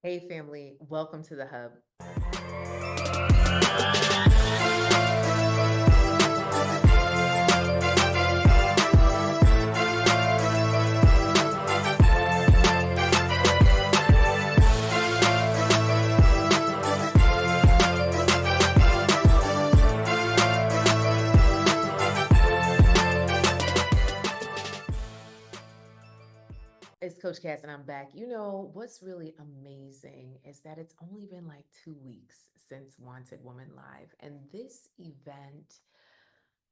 Hey, family, welcome to the Hub. It's Coach Cass, and I'm back. You know, what's really amazing is that it's only been like 2 weeks since Wanted Woman Live. And this event,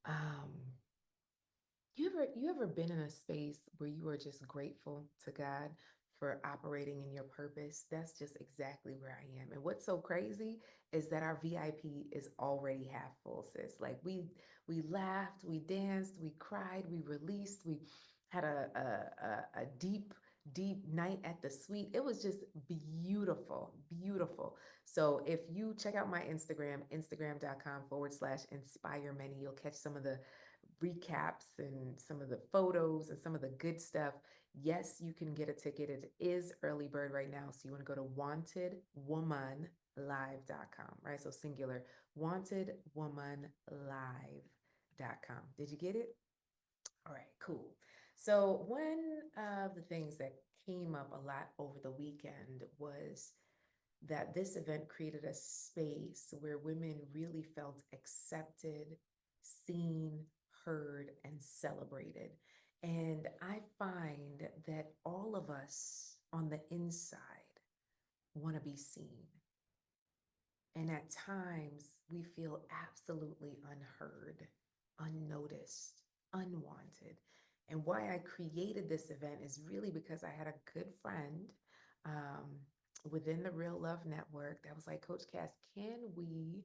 um, you ever been in a space where you are just grateful to God for operating in your purpose? That's just exactly where I am. And what's so crazy is that our VIP is already half full, sis. Like we laughed, we danced, we cried, we released, we had a deep night at the suite. It was just beautiful, beautiful. So if you check out my Instagram, instagram.com/inspire many, you'll catch some of the recaps and some of the photos and some of the good stuff. Yes, you can get a ticket. It is early bird right now. So you want to go to wantedwomanlive.com, right? So singular, wantedwomanlive.com. Did you get it? All right, cool. So one of the things that came up a lot over the weekend was that this event created a space where women really felt accepted, seen, heard, and celebrated. And I find that all of us on the inside want to be seen. And at times we feel absolutely unheard, unnoticed, unwanted. And why I created this event is really because I had a good friend um, within the Real Love Network that was like, Coach Cass, can we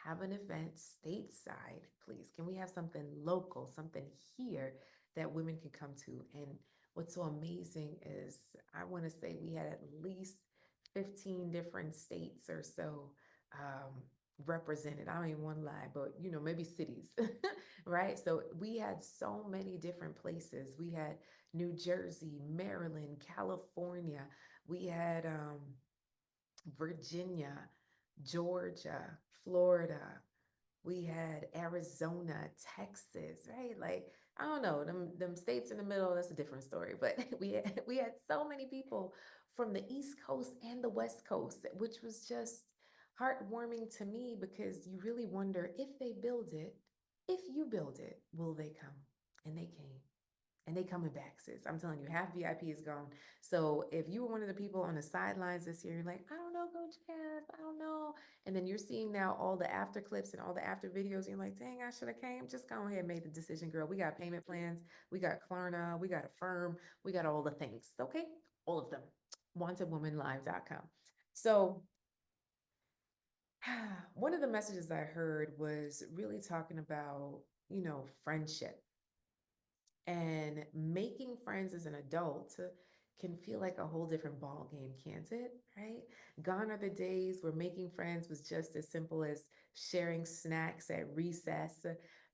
have an event stateside, please? Can we have something local, something here that women can come to? And what's so amazing is I want to say we had at least 15 different states or so um, represented. I don't even want to lie, but maybe cities, right? So we had so many different places. We had New Jersey, Maryland, California. We had Virginia, Georgia, Florida. We had Arizona, Texas, right? Like I don't know, them states in the middle, that's a different story. But we had so many people from the East Coast and the West Coast, which was just heartwarming to me because you really wonder if they build it, if you build it, will they come? And they came. And they coming back, sis. I'm telling you, half VIP is gone. So if you were one of the people on the sidelines this year, you're like, I don't know, Coach Cass, I don't know. And then you're seeing now all the after clips and all the after videos. And you're like, dang, I should have came. Just go ahead and make the decision, girl. We got payment plans. We got Klarna. We got Affirm. We got all the things. Okay. All of them. wantedwomanlive.com. So one of the messages I heard was really talking about, friendship and making friends as an adult can feel like a whole different ball game, can't it? Right? Gone are the days where making friends was just as simple as sharing snacks at recess.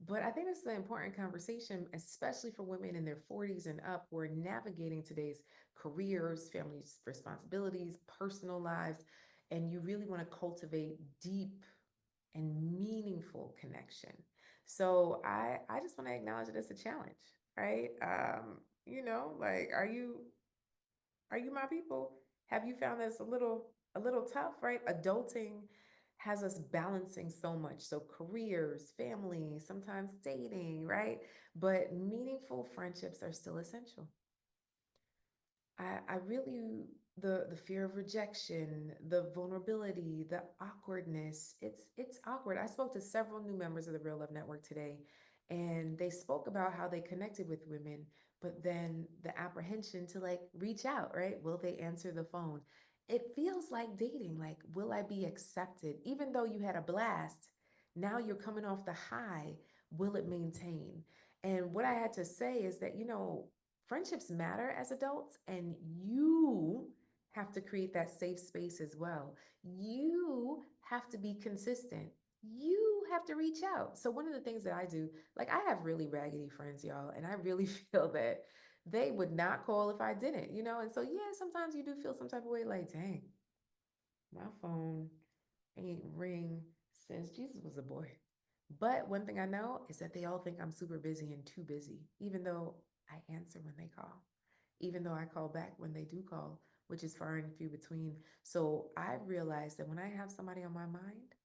But I think this is an important conversation, especially for women in their 40s and up who are navigating today's careers, family responsibilities, personal lives, and you really want to cultivate deep and meaningful connection. So I just want to acknowledge it as a challenge, right? Like are you my people? Have you found this a little tough, right? Adulting has us balancing so much. So careers, family, sometimes dating, right? But meaningful friendships are still essential. I really the fear of rejection, the vulnerability, the awkwardness. It's awkward. I spoke to several new members of the Real Love Network today, and they spoke about how they connected with women, but then the apprehension to like reach out, right? Will they answer the phone? It feels like dating. Like, will I be accepted? Even though you had a blast, now you're coming off the high. Will it maintain? And what I had to say is that, friendships matter as adults, and you have to create that safe space as well. You have to be consistent. You have to reach out. So, one of the things that I do, like, I have really raggedy friends, y'all, and I really feel that they would not call if I didn't, And so, yeah, sometimes you do feel some type of way like, dang. My phone ain't ring since Jesus was a boy. But one thing I know is that they all think I'm super busy and too busy, even though I answer when they call, even though I call back when they do call, which is far and few between. So I realized that when I have somebody on my mind,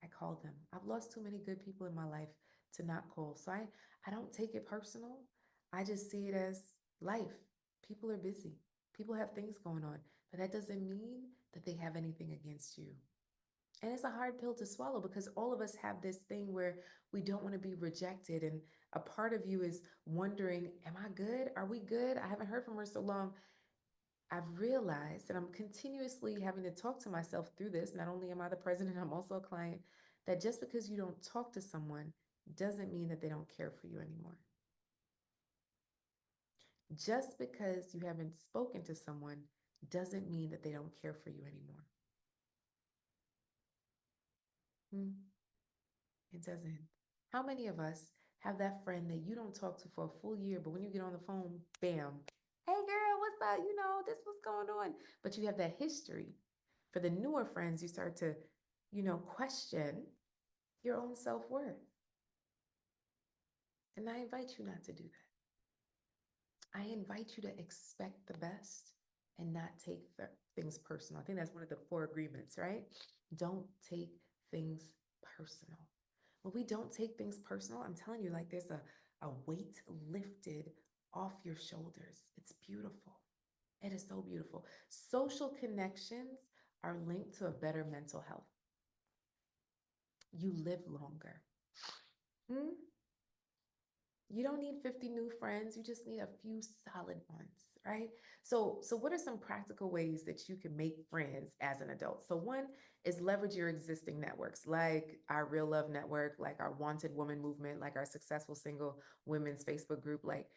I call them. I've lost too many good people in my life to not call. So I don't take it personal. I just see it as life. People are busy. People have things going on, but that doesn't mean that they have anything against you. And it's a hard pill to swallow because all of us have this thing where we don't want to be rejected. And a part of you is wondering, am I good? Are we good? I haven't heard from her so long. I've realized that I'm continuously having to talk to myself through this. Not only am I the president, I'm also a client. That just because you don't talk to someone doesn't mean that they don't care for you anymore. Just because you haven't spoken to someone doesn't mean that they don't care for you anymore. Hmm, it doesn't. How many of us have that friend that you don't talk to for a full year, but when you get on the phone, bam, hey girl, what's up? This what's going on. But you have that history. For the newer friends, you start to, question your own self-worth. And I invite you not to do that. I invite you to expect the best and not take things personal. I think that's one of the four agreements, right? Don't take things personal. When we don't take things personal, I'm telling you, like there's a weight lifted off your shoulders. It's beautiful. It is so beautiful. Social connections are linked to a better mental health. You live longer. Hmm? You don't need 50 new friends. You just need a few solid ones, right? So what are some practical ways that you can make friends as an adult? So one is leverage your existing networks, like our Real Love Network, like our Wanted Woman movement, like our Successful Single Women's Facebook group, like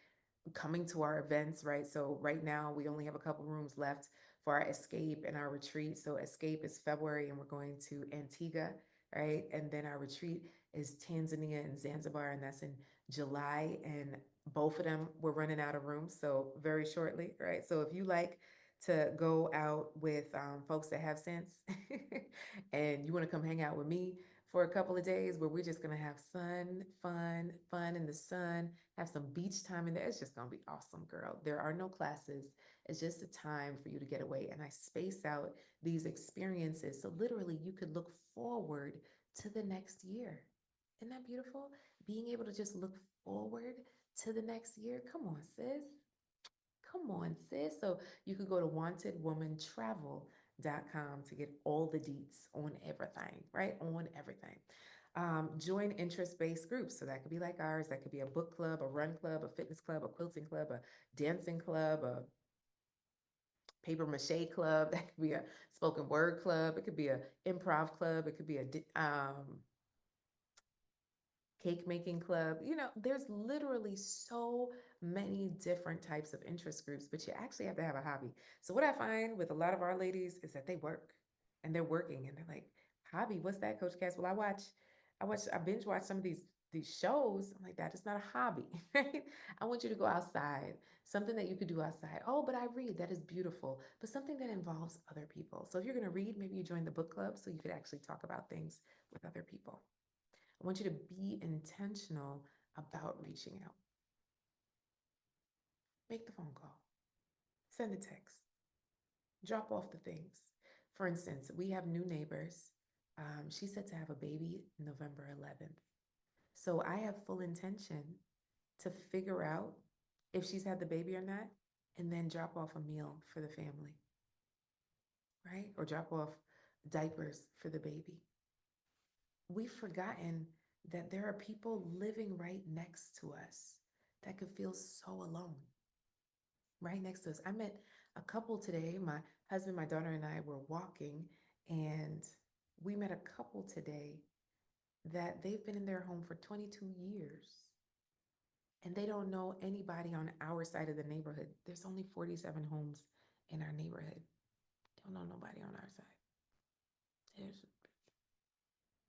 coming to our events, right? So right now we only have a couple rooms left for our escape and our retreat. So escape is February and we're going to Antigua, right? And then our retreat is Tanzania and Zanzibar, and that's in July. And both of them we're running out of rooms, so very shortly, right? So if you like to go out with folks that have sense and you want to come hang out with me for a couple of days where we're just going to have fun in the sun, have some beach time in there. It's just going to be awesome, girl. There are no classes. It's just a time for you to get away. And I space out these experiences. So literally, you could look forward to the next year. Isn't that beautiful? Being able to just look forward to the next year. Come on, sis. Come on, sis. So you could go to wantedwomantravel.com to get all the deets on everything, right? On everything. Join interest-based groups. So that could be like ours. That could be a book club, a run club, a fitness club, a quilting club, a dancing club, a paper mache club. That could be a spoken word club. It could be a improv club. It could be a cake making club. There's literally so many different types of interest groups, but you actually have to have a hobby. So what I find with a lot of our ladies is that they work and they're working and they're like, hobby, what's that, Coach Cass? Well, I binge watch some of these shows. I'm like, that is not a hobby, right? I want you to go outside, something that you could do outside. Oh, but I read, that is beautiful, but something that involves other people. So if you're going to read, maybe you join the book club so you could actually talk about things with other people. I want you to be intentional about reaching out. Make the phone call, send a text, drop off the things. For instance, we have new neighbors. She's set to have a baby November 11th. So I have full intention to figure out if she's had the baby or not, and then drop off a meal for the family, right? Or drop off diapers for the baby. We've forgotten that there are people living right next to us that could feel so alone, right next to us. I met a couple today. My husband, my daughter, and I were walking, and we met a couple today that they've been in their home for 22 years and they don't know anybody on our side of the neighborhood. There's only 47 homes in our neighborhood. Don't know nobody on our side. There's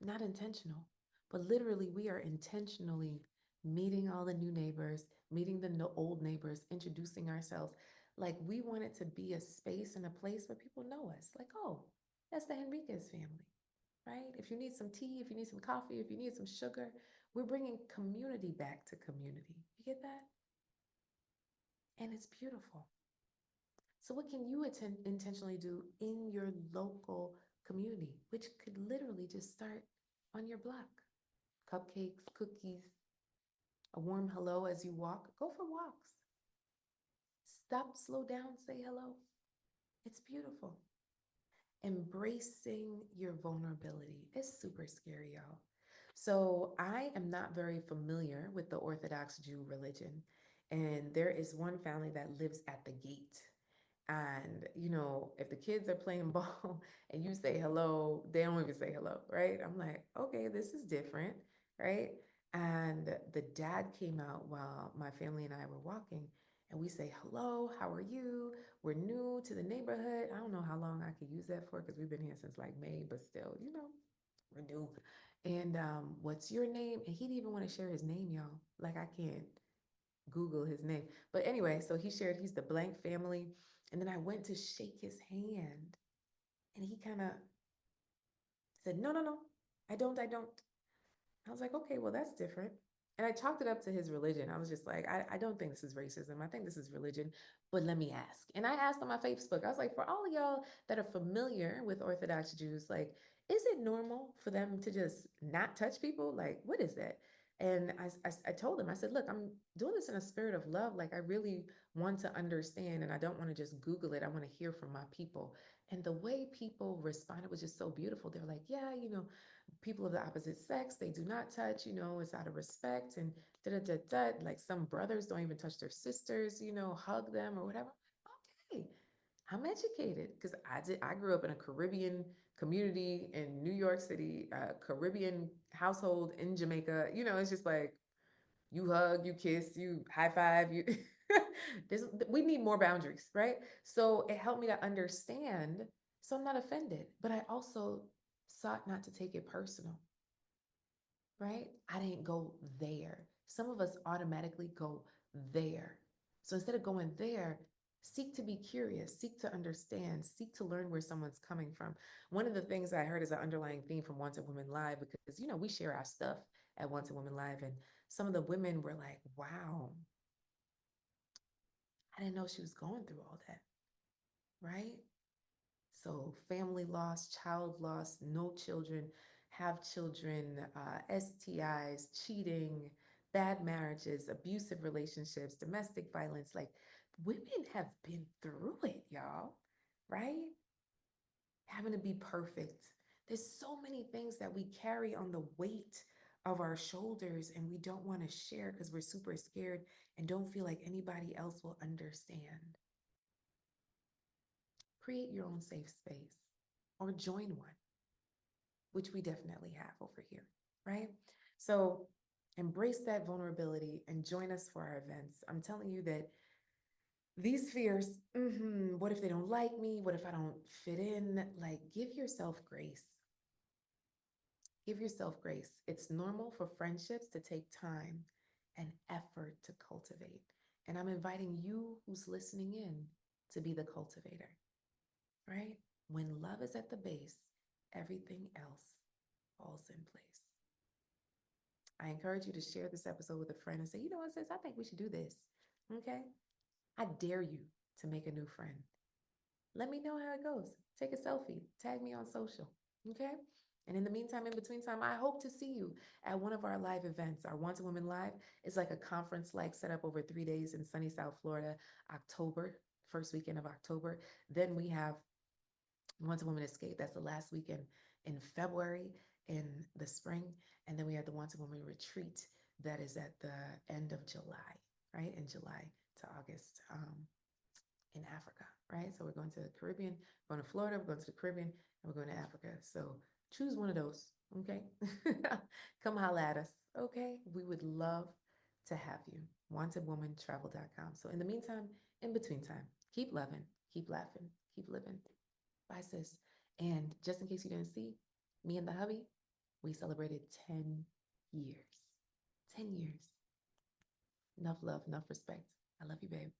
not intentional, but literally we are intentionally meeting all the new neighbors, meeting the old neighbors, introducing ourselves. Like we want it to be a space and a place where people know us. Like, oh, That's the Henriquez family, right? If you need some tea, if you need some coffee, if you need some sugar, we're bringing community back to community. You get that? And it's beautiful. So, what can you intentionally do in your local community, which could literally just start on your block? Cupcakes, cookies, a warm hello as you walk. Go for walks. Stop, slow down, say hello. It's beautiful. Embracing your vulnerability is super scary, y'all. So, I am not very familiar with the Orthodox Jew religion. And there is one family that lives at the gate. And, if the kids are playing ball and you say hello, they don't even say hello, right? I'm like, okay, this is different, right? And the dad came out while my family and I were walking, and we say, hello, how are you? We're new to the neighborhood. I don't know how long I could use that for because we've been here since like May, but still, we're new. And what's your name? And he didn't even want to share his name, y'all. Like, I can't Google his name. But anyway, so he shared he's the blank family. And then I went to shake his hand, and he kind of said, no, no, no, I don't. I was like, okay, well, that's different. And I chalked it up to his religion. I was just like, I don't think this is racism. I think this is religion, but let me ask. And I asked on my Facebook, I was like, for all of y'all that are familiar with Orthodox Jews, like, is it normal for them to just not touch people? Like, what is that? And I told him, I said, look, I'm doing this in a spirit of love. Like, I really want to understand, and I don't want to just Google it. I want to hear from my people. And the way people responded was just so beautiful. They were like, yeah, people of the opposite sex, they do not touch, it's out of respect and da da da da. Like some brothers don't even touch their sisters, hug them or whatever. Okay, I'm educated because I grew up in a Caribbean community in New York City, Caribbean household in Jamaica. It's just like you hug, you kiss, you high five, you. We need more boundaries, right? So it helped me to understand. So I'm not offended, but I also sought not to take it personal, right? I didn't go there. Some of us automatically go there. So instead of going there, seek to be curious, seek to understand, seek to learn where someone's coming from. One of the things I heard as an underlying theme from Once a Woman Live, because, we share our stuff at Once a Woman Live, and some of the women were like, wow, I didn't know she was going through all that, right? So family loss, child loss, no children, have children, STIs, cheating, bad marriages, abusive relationships, domestic violence. Like women have been through it, y'all, right? Having to be perfect. There's so many things that we carry on the weight of our shoulders and we don't want to share because we're super scared and don't feel like anybody else will understand. Create your own safe space or join one, which we definitely have over here, right? So embrace that vulnerability and join us for our events. I'm telling you that these fears, what if they don't like me? What if I don't fit in? Like, give yourself grace. Give yourself grace. It's normal for friendships to take time and effort to cultivate. And I'm inviting you who's listening in to be the cultivator, right? When love is at the base, everything else falls in place. I encourage you to share this episode with a friend and say, you know what, sis, I think we should do this. Okay? I dare you to make a new friend. Let me know how it goes. Take a selfie, tag me on social. Okay? And in the meantime, in between time, I hope to see you at one of our live events. Our Once a Woman Live is like a conference like set up over 3 days in sunny South Florida, October, first weekend of October. Then we have Once a Woman Escape. That's the last weekend in February in the spring. And then we have the Once a Woman Retreat that is at the end of July, right? In July to August in Africa, right? So we're going to the Caribbean, we're going to Florida, we're going to the Caribbean, and we're going to Africa. So choose one of those, okay? Come holla at us, okay? We would love to have you. wantedwomantravel.com. So in the meantime, in between time, keep loving, keep laughing, keep living. Bye, sis. And just in case you didn't see, me and the hubby, we celebrated 10 years. 10 years. Enough love, enough respect. I love you, babe.